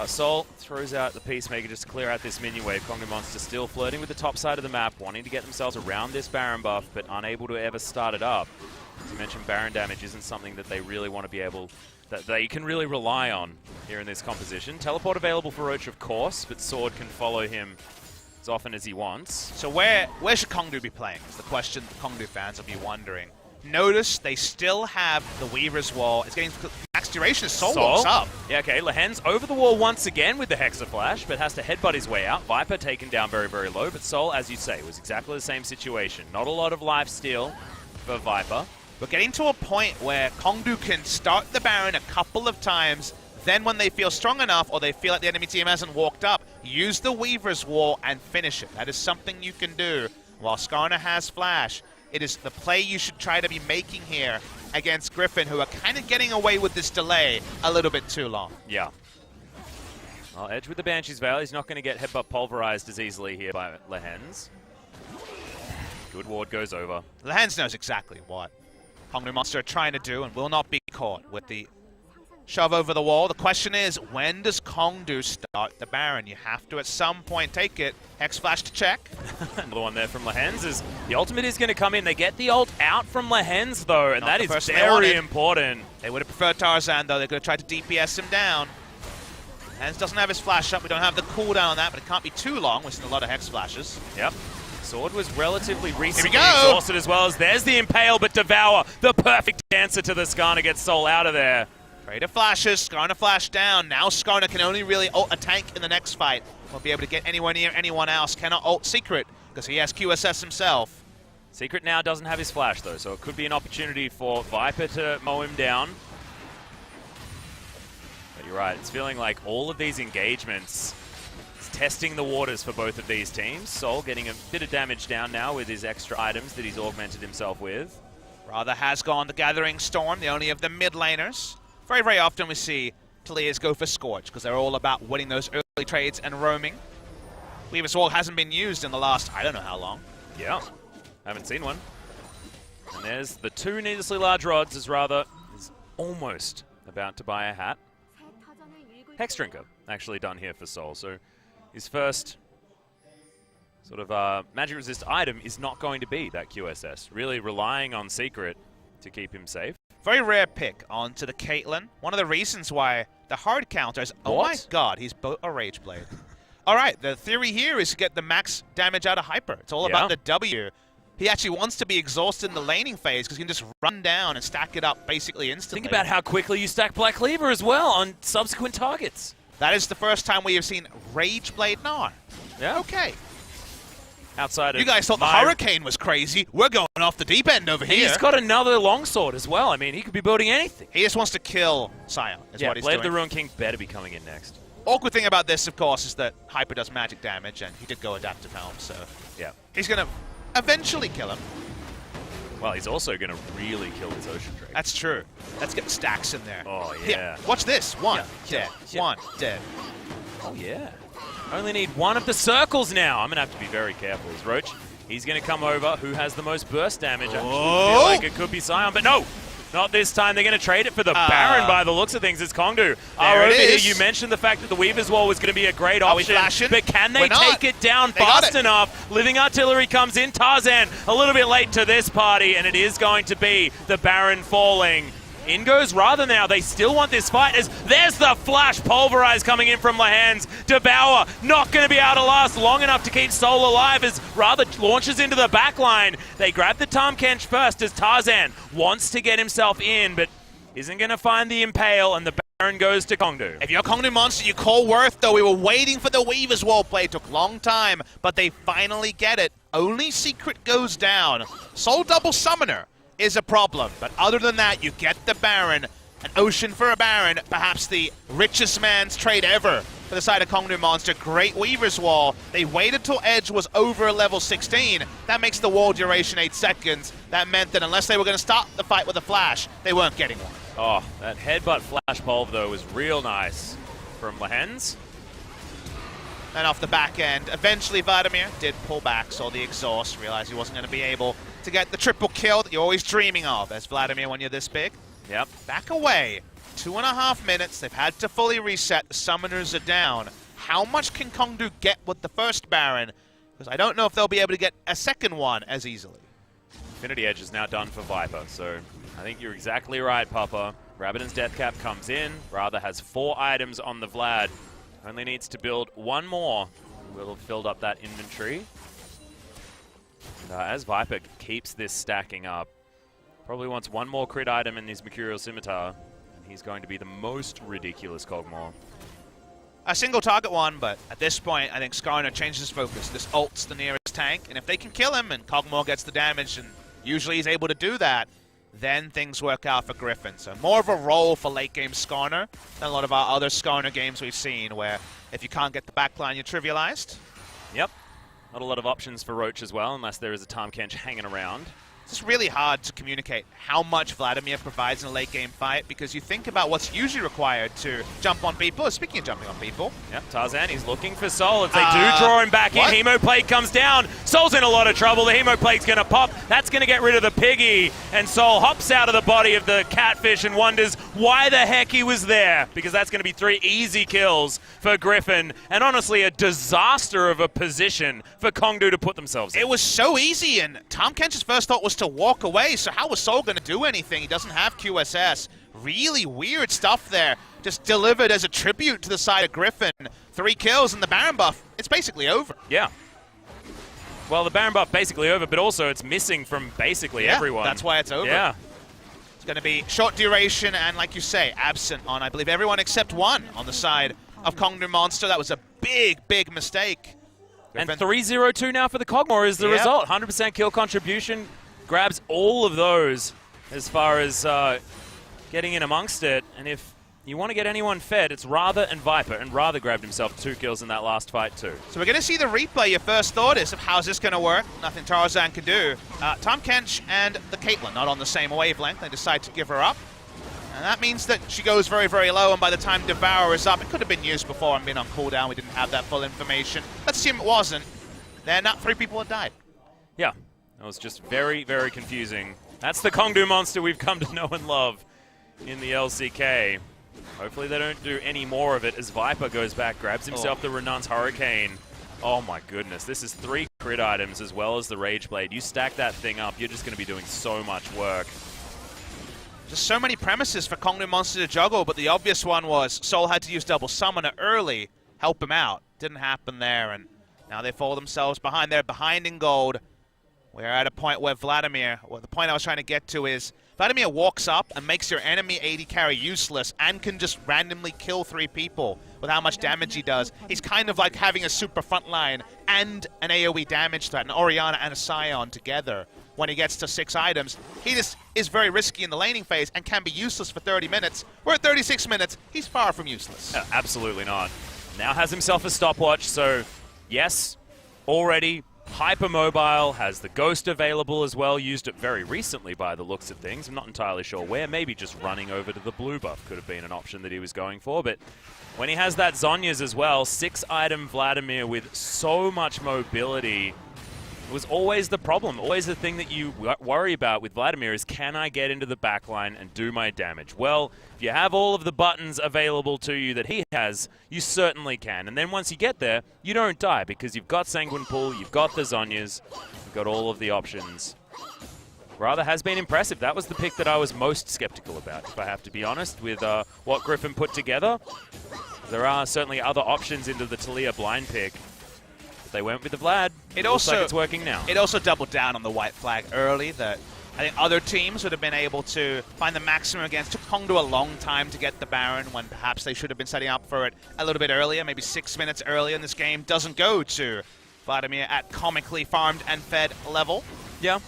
Sol throws out the Peacemaker just to clear out this minion wave. Kongdoo Monster still flirting with the top side of the map, wanting to get themselves around this Baron buff, but unable to ever start it up. As you mentioned, Baron damage isn't something that they really want to be able, that they can really rely on here in this composition. Teleport available for Roach, of course, but Sword can follow him as often as he wants. So where should Kongdoo be playing? Is the question the Kongdoo fans will be wondering. Notice they still have the Weaver's Wall. It's getting max duration as Sol walks up. Yeah, okay. Lehen's over the wall once again with the Hexa Flash, but has to headbutt his way out. Viper taken down very, very low, but Sol, as you say, was exactly the same situation. Not a lot of life steal for Viper. We're getting to a point where Kongdoo can start the Baron a couple of times, then when they feel strong enough or they feel like the enemy team hasn't walked up, use the Weaver's Wall and finish it. That is something you can do. While Skarner has Flash, it is the play you should try to be making here against Griffin, who are kind of getting away with this delay a little bit too long. Yeah. Well, Edge with the Banshee's Veil. He's not going to get headbutt pulverized as easily here by Lehens. Good ward goes over. Lehens knows exactly what Kongdoo Monster are trying to do and will not be caught with the shove over the wall. The question is, when does Kongdoo start the Baron? You have to at some point take it. Hex Flash to check. Another one there from Lehens is the ultimate is going to come in. They get the ult out from Lehens though, and that is very important. They would have preferred Tarzan though. They're going to try to DPS him down. Lehens doesn't have his flash up. We don't have the cooldown on that, but it can't be too long. We've seen a lot of Hex Flashes. Yep. Sword was relatively recently exhausted as well. As there's the Impale, but Devour, the perfect answer to the Skarner, gets Sol out of there. Raider flashes, Skarner flash down. Now Skarner can only really ult a tank in the next fight. Won't be able to get anywhere near anyone else. Cannot ult Secret because he has QSS himself. Secret now doesn't have his flash though, so it could be an opportunity for Viper to mow him down. But you're right, it's feeling like all of these engagements, it's testing the waters for both of these teams. Sol getting a bit of damage down now with his extra items that he's augmented himself with. Rather has gone the Gathering Storm, the only of the mid laners. Very, very often we see Talias go for Scorch because they're all about winning those early trades and roaming. Weaver's Wall hasn't been used in the last, I don't know how long. Yeah, haven't seen one. And there's the two needlessly large rods as Rather is almost about to buy a hat. Hex Drinker actually done here for Sol, so his first sort of magic resist item is not going to be that QSS. Really relying on Secret to keep him safe. Very rare pick onto the Caitlyn. One of the reasons why the hard counter is, oh my god, he's built a Rage Blade. All right, the theory here is to get the max damage out of Hyper. It's all about the W. He actually wants to be exhausted in the laning phase because he can just run down and stack it up basically instantly. Think about how quickly you stack Black Cleaver as well on subsequent targets. That is the first time we have seen Rage Blade Gnar. Yeah. Okay. Outside of you guys thought the Hurricane was crazy. We're going off the deep end over here. He's got another longsword as well. I mean, he could be building anything. He just wants to kill Sion, is what he's Blade doing. of the Ruined King better be coming in next. Awkward thing about this, of course, is that Hyper does magic damage, and he did go Adaptive Helm, so yeah, he's going to eventually kill him. Well, he's also going to really kill his Ocean Drake. That's true. Let's get stacks in there. Oh, yeah. Watch this. One, dead. One, dead. Oh, yeah. Only need one of the circles now. I'm going to have to be very careful. As Roach, he's going to come over. Who has the most burst damage? I feel like it could be Sion, but no. Not this time. They're going to trade it for the Baron by the looks of things. It's Kongdoo. Over here, you mentioned the fact that the Weaver's Wall was going to be a great option. But can they take it down fast enough? Living Artillery comes in. Tarzan a little bit late to this party, and it is going to be the Baron falling. In goes Rather now. They still want this fight as there's the flash pulverize coming in from Lehens. Devour not going to be able to last long enough to keep Soul alive as Rather launches into the back line. They grab the Tahm Kench first as Tarzan wants to get himself in, but isn't going to find the Impale, and the Baron goes to Kongdoo. If you're Kongdoo Monster, you call Worth, though. We were waiting for the Weaver's Wall play. It took a long time, but they finally get it. Only secret goes down. Soul double Summoner is a problem, but other than that, you get the Baron. An Ocean for a Baron, perhaps the richest man's trade ever for the side of Kongdoo Monster. Great Weaver's Wall. They waited till Edge was over level 16. That makes the wall duration 8 seconds. That meant that unless they were going to stop the fight with a flash, they weren't getting one. Oh, that headbutt flash pulve, though, was real nice from Lehens. And off the back end, eventually Vladimir did pull back, saw the exhaust, realized he wasn't going to be able to get the triple kill that you're always dreaming of as Vladimir when you're this big. Yep. Back away. 2.5 minutes. They've had to fully reset. The summoners are down. How much can Kongdoo get with the first Baron? Because I don't know if they'll be able to get a second one as easily. Infinity Edge is now done for Viper, so I think you're exactly right, Papa. Rabadon's Death Cap comes in. Rather has 4 items on the Vlad. Only needs to build 1 more. We'll have filled up that inventory. And, as Viper keeps this stacking up, probably wants 1 more crit item in his Mercurial Scimitar, and he's going to be the most ridiculous Kog'Maw. A single target one, but at this point, I think Skarner changes his focus. This ult's the nearest tank, and if they can kill him and Kog'Maw gets the damage, and usually he's able to do that, then things work out for Griffin. So more of a role for late-game Skarner than a lot of our other Skarner games we've seen, where if you can't get the backline, you're trivialized. Yep. Not a lot of options for Roach as well, unless there is a Tahm Kench hanging around. It's just really hard to communicate how much Vladimir provides in a late-game fight, because you think about what's usually required to jump on people. Speaking of jumping on people. Yep, Tarzan, he's looking for Soul. As they do draw him back in, Hemoplague comes down. Soul's in a lot of trouble. The Hemoplague's going to pop. That's going to get rid of the piggy. And Soul hops out of the body of the catfish and wonders why the heck he was there, because that's going to be 3 easy kills for Griffin. And honestly, a disaster of a position for Kongdoo to put themselves in. It was so easy, and Tahm Kench's first thought was to walk away, so how was Soul going to do anything? He doesn't have QSS. Really weird stuff there. Just delivered as a tribute to the side of Griffin. 3 kills and the Baron buff, it's basically over. Yeah. Well, the Baron buff basically over, but also it's missing from basically everyone. That's why it's over. Yeah. It's going to be short duration and, like you say, absent on, I believe, everyone except one on the side of Kongdoo Monster. That was a big, big mistake. And 3-0-2 now for the Kog'Maw is the result. 100% kill contribution. Grabs all of those as far as getting in amongst it. And if you want to get anyone fed, it's Rather and Viper. And Rather grabbed himself 2 kills in that last fight too. So we're going to see the replay. Your first thought is of how's this going to work? Nothing Tarzan can do. Tahm Kench and the Caitlyn not on the same wavelength. They decide to give her up. And that means that she goes very, very low, and by the time Devour is up, it could have been used before and been on cooldown. We didn't have that full information. Let's assume it wasn't. Then 3 people had died. Yeah. That was just very, very confusing. That's the Kongdoo Monster we've come to know and love in the LCK. Hopefully they don't do any more of it as Viper goes back, grabs himself the Renan's Hurricane. Oh my goodness, this is 3 crit items as well as the Rage Blade. You stack that thing up, you're just going to be doing so much work. Just so many premises for Kongdoo Monster to juggle, but the obvious one was Soul had to use double Summoner early, help him out. Didn't happen there, and now they fall themselves behind. They're behind in gold. We're at a point where Vladimir, well, the point I was trying to get to is, Vladimir walks up and makes your enemy AD carry useless and can just randomly kill 3 people with how much damage he does. He's kind of like having a super frontline and an AoE damage threat, an Orianna and a Scion together. When he gets to 6 items, he just is very risky in the laning phase and can be useless for 30 minutes. We're at 36 minutes, he's far from useless. Absolutely not. Now has himself a stopwatch, so yes, already hypermobile, has the Ghost available as well, used it very recently by the looks of things. I'm not entirely sure where, maybe just running over to the blue buff could have been an option that he was going for, but when he has that Zhonya's as well, 6-item Vladimir with so much mobility was always the problem. Always the thing that you worry about with Vladimir is, can I get into the backline and do my damage? Well, if you have all of the buttons available to you that he has, you certainly can. And then once you get there, you don't die because you've got Sanguine Pool, you've got the Zhonyas, you've got all of the options. rather has been impressive. That was the pick that I was most skeptical about, if I have to be honest, with what Griffin put together. There are certainly other options into the Taliyah blind pick. But they went with the Vlad. It looks like it's working now. It also doubled down on the white flag early that I think other teams would have been able to find the maximum against. Took Kongdoo a long time to get the Baron when perhaps they should have been setting up for it a little bit earlier, maybe 6 minutes earlier, and this game doesn't go to Vladimir at comically farmed and fed level. Yeah.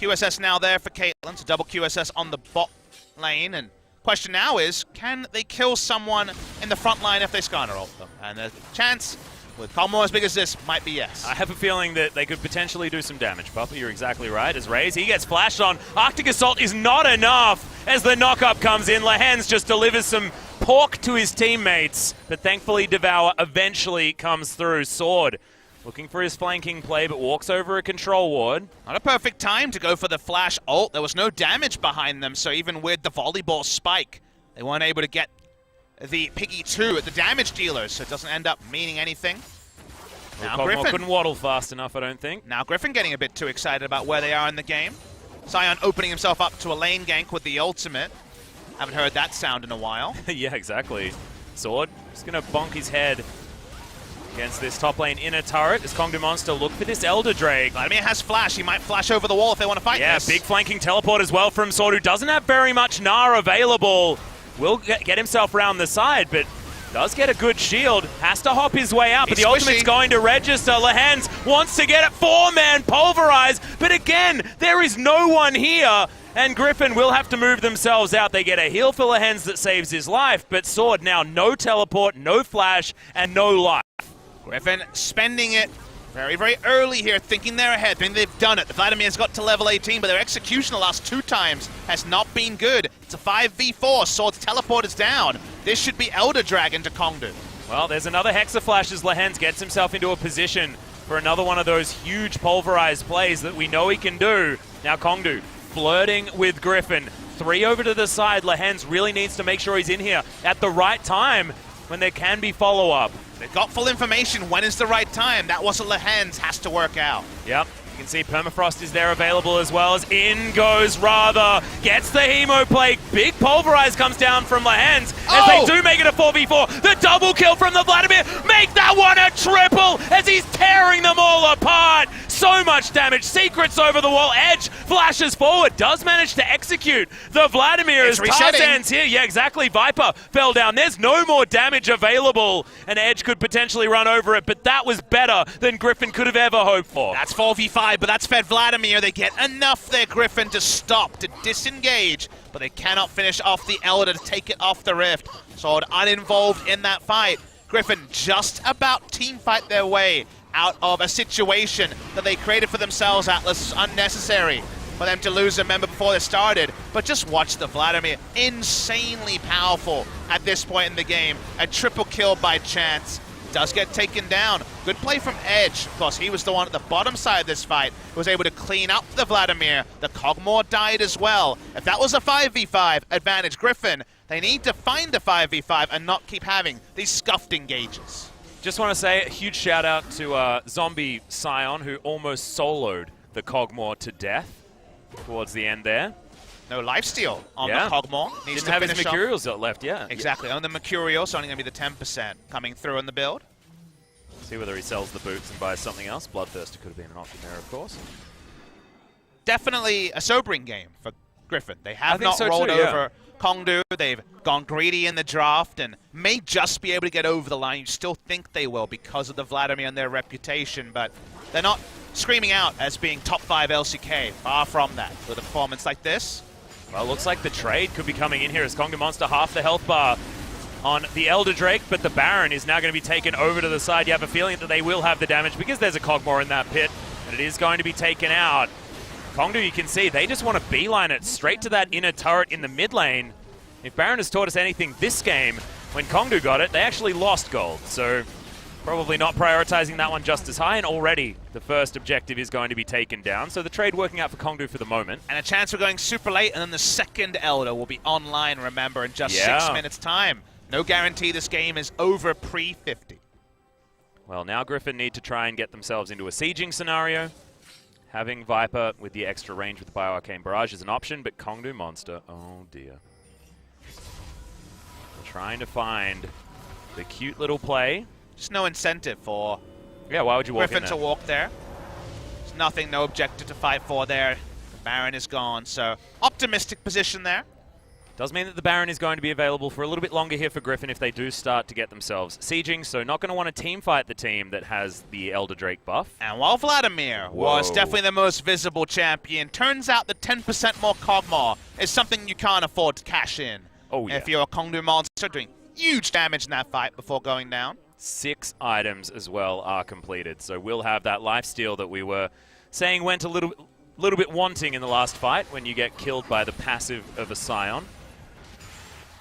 QSS now there for Caitlyn, so double QSS on the bot lane, and question now is, can they kill someone in the front line if they Skarner ult them? And the chance with Kongdoo as big as this might be yes. I have a feeling that they could potentially do some damage, Papa. You're exactly right. As Raze, he gets flashed on. Arctic Assault is not enough as the knock-up comes in. Lehens just delivers some pork to his teammates, but thankfully Devour eventually comes through. Sword looking for his flanking play, but walks over a control ward. Not a perfect time to go for the flash ult. There was no damage behind them, so even with the volleyball spike, they weren't able to get the Piggy 2 at the damage dealers, so it doesn't end up meaning anything. Now Griffin couldn't waddle fast enough, I don't think. Now Griffin getting a bit too excited about where they are in the game. Sion opening himself up to a lane gank with the ultimate. Haven't heard that sound in a while. Yeah, exactly. Sword just going to bonk his head against this top lane inner turret. As Kongdoo Monster look for this Elder Drake. Vladimir has flash. He might flash over the wall if they want to fight this. Yeah, big flanking teleport as well from Sword, who doesn't have very much Gnar available. Will get himself around the side, but does get a good shield. Has to hop his way out, but the ultimate's going to register. Lehens wants to get it. 4-man pulverize, but again, there is no one here. And Griffin will have to move themselves out. They get a heal for Lehens that saves his life, but Sword now no teleport, no flash, and no life. Griffin spending it very, very early here, thinking they're ahead, thinking they've done it. The Vladimir's got to level 18, but their execution the last 2 times has not been good. It's a 5v4. Sword's teleport is down. This should be Elder Dragon to Kongdoo. Well, there's another Hexaflash as Lehens gets himself into a position for another one of those huge pulverized plays that we know he can do. Now Kongdoo flirting with Griffin. 3 over to the side. Lehens really needs to make sure he's in here at the right time when there can be follow-up. They've got full information. When is the right time? That wasn't Lehens. Has to work out. Yep. You can see Permafrost is there available as well as in goes Rather. Gets the Hemo Plague. Big Pulverize comes down from Lehens as they do make it a 4v4. The double kill from the Vladimir. Make that one a triple as he's tearing them all apart. So much damage. Secrets over the wall. Edge flashes forward. Does manage to execute the Vladimir as Tarzan's here. Yeah, exactly. Viper fell down. There's no more damage available. And Edge could potentially run over it, but that was better than Griffin could have ever hoped for. That's 4v5, but that's fed Vladimir. They get enough there, Griffin, to stop, to disengage, but they cannot finish off the Elder to take it off the Rift. Sword uninvolved in that fight. Griffin just about teamfight their way out of a situation that they created for themselves. Atlas, unnecessary for them to lose a member before they started. But just watch the Vladimir, insanely powerful at this point in the game. A triple kill by chance. Does get taken down. Good play from Edge. Of course, he was the one at the bottom side of this fight who was able to clean up the Vladimir. The Kog'Maw died as well. If that was a 5v5 advantage, Griffin, they need to find a 5v5 and not keep having these scuffed engages. Just want to say a huge shout out to Zombie Sion, who almost soloed the Kog'Maw to death towards the end there. No lifesteal on the Kog'Maw. Didn't have his Mercurials left, yeah. Exactly. On the Mercurial, so only going to be the 10% coming through in the build. See whether he sells the boots and buys something else. Bloodthirster could have been an option there, of course. Definitely a sobering game for Griffin. They have not rolled over Kongdoo. They've gone greedy in the draft and may just be able to get over the line. You still think they will because of the Vladimir and their reputation, but they're not screaming out as being top 5 LCK. Far from that. With a performance like this. Well, looks like the trade could be coming in here as Kongdoo Monster half the health bar on the Elder Drake, but the Baron is now going to be taken over to the side. You have a feeling that they will have the damage because there's a Kog'Maw in that pit, and it is going to be taken out. Kongdoo, you can see, they just want to beeline it straight to that inner turret in the mid lane. If Baron has taught us anything this game, when Kongdoo got it, they actually lost gold. So probably not prioritizing that one just as high, and already the first objective is going to be taken down. So the trade working out for Kongdoo for the moment. And a chance for going super late, and then the second Elder will be online, remember, in just 6 minutes' time. No guarantee this game is over pre-50. Well, now Griffin need to try and get themselves into a sieging scenario. Having Viper with the extra range with the Bioarcane Barrage is an option, but Kongdoo Monster, oh dear. Trying to find the cute little play. Just no incentive for why would you walk Griffin in to there? walk there. There's nothing, no objective to fight for there. The Baron is gone, so optimistic position there. Does mean that the Baron is going to be available for a little bit longer here for Griffin if they do start to get themselves sieging, so not going to want to team fight the team that has the Elder Drake buff. And while Vladimir was definitely the most visible champion, turns out the 10% more Kog'Maw is something you can't afford to cash in. Oh yeah. If you're a Kongdoo monster, doing huge damage in that fight before going down. 6 items as well are completed, so we'll have that lifesteal that we were saying went a little bit wanting in the last fight when you get killed by the passive of a Scion.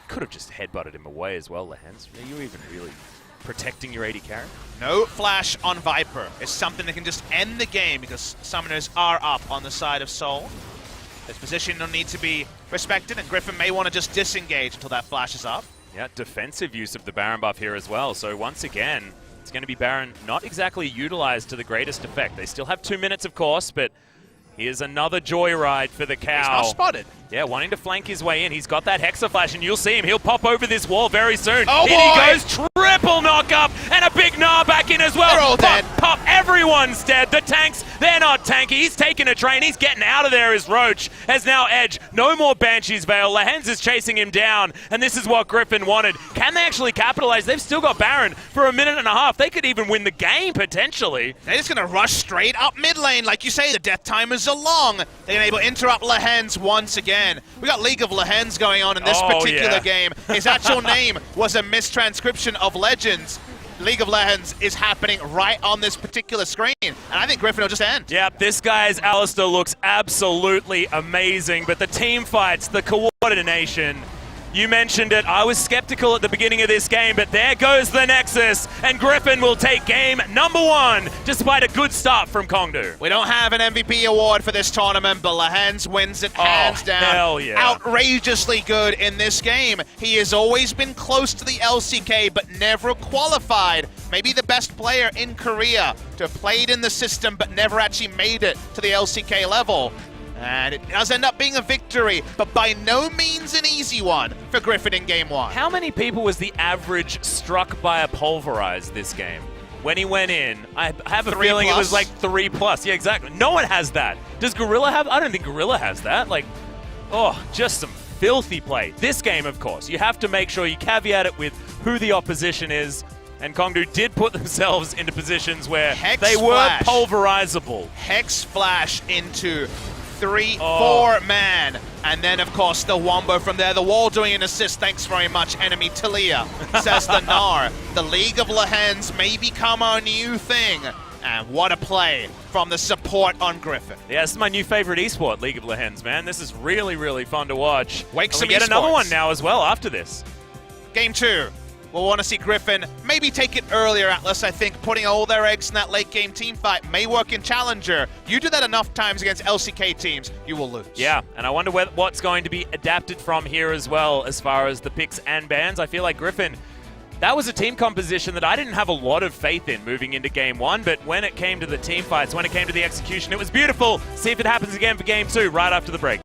Could have just headbutted him away as well, Lehens. Are you even really protecting your AD carry? No flash on Viper is something that can just end the game because summoners are up on the side of Soul. His position will need to be respected, and Griffin may want to just disengage until that flash is up. Yeah, defensive use of the Baron buff here as well. So once again, it's going to be Baron not exactly utilized to the greatest effect. They still have 2 minutes, of course, but here's another joyride for the cow. He's not spotted. Yeah, wanting to flank his way in. He's got that Hexa Flash, and you'll see him. He'll pop over this wall very soon. Oh, in boy. he goes, triple knock-up, and a big Gnar back in as well. They're all dead. Pop, everyone's dead. The tanks, they're not tanky. He's taking a train. He's getting out of there as Roach has now Edge. No more Banshee's Veil. Lehens is chasing him down, and this is what Griffin wanted. Can they actually capitalize? They've still got Baron for a minute and a half. They could even win the game, potentially. They're just going to rush straight up mid lane. Like you say, the death timers are long. They're going to be able to interrupt Lehens once again. We got League of Lehens going on in this particular game. His actual name was a mistranscription of Legends. League of Legends is happening right on this particular screen, and I think Griffin will just end. Yep, this guy's Alistair looks absolutely amazing, but the team fights, the coordination, you mentioned it. I was skeptical at the beginning of this game, but there goes the Nexus, and Griffin will take game number 1, despite a good start from Kongdoo. We don't have an MVP award for this tournament, but Lehens wins it hands down. Hell yeah. Outrageously good in this game. He has always been close to the LCK, but never qualified. Maybe the best player in Korea to have played in the system, but never actually made it to the LCK level. And it does end up being a victory, but by no means an easy one for Griffin in Game 1. How many people was the average struck by a pulverize this game? When he went in, I have a feeling it was like 3+. Yeah, exactly. No one has that. Does Gorilla have? I don't think Gorilla has that. Like, oh, just some filthy play. This game, of course, you have to make sure you caveat it with who the opposition is. And Kongdoo did put themselves into positions where they were pulverizable. Hex Flash into 3-4 man, and then of course the wombo from there. The wall doing an assist, thanks very much, enemy Talia, says the Gnar. The League of Lehens may become our new thing, and what a play from the support on Griffin. Yeah, this is my new favorite esport, League of Lehens, man. This is really, really fun to watch. Wake some we get another one now as well after this. Game 2. We'll want to see Griffin maybe take it earlier, Atlas. I think putting all their eggs in that late game team fight may work in Challenger. You do that enough times against LCK teams, you will lose. Yeah, and I wonder what's going to be adapted from here as well as far as the picks and bans. I feel like Griffin, that was a team composition that I didn't have a lot of faith in moving into Game 1, but when it came to the team fights, when it came to the execution, it was beautiful. See if it happens again for Game 2 right after the break.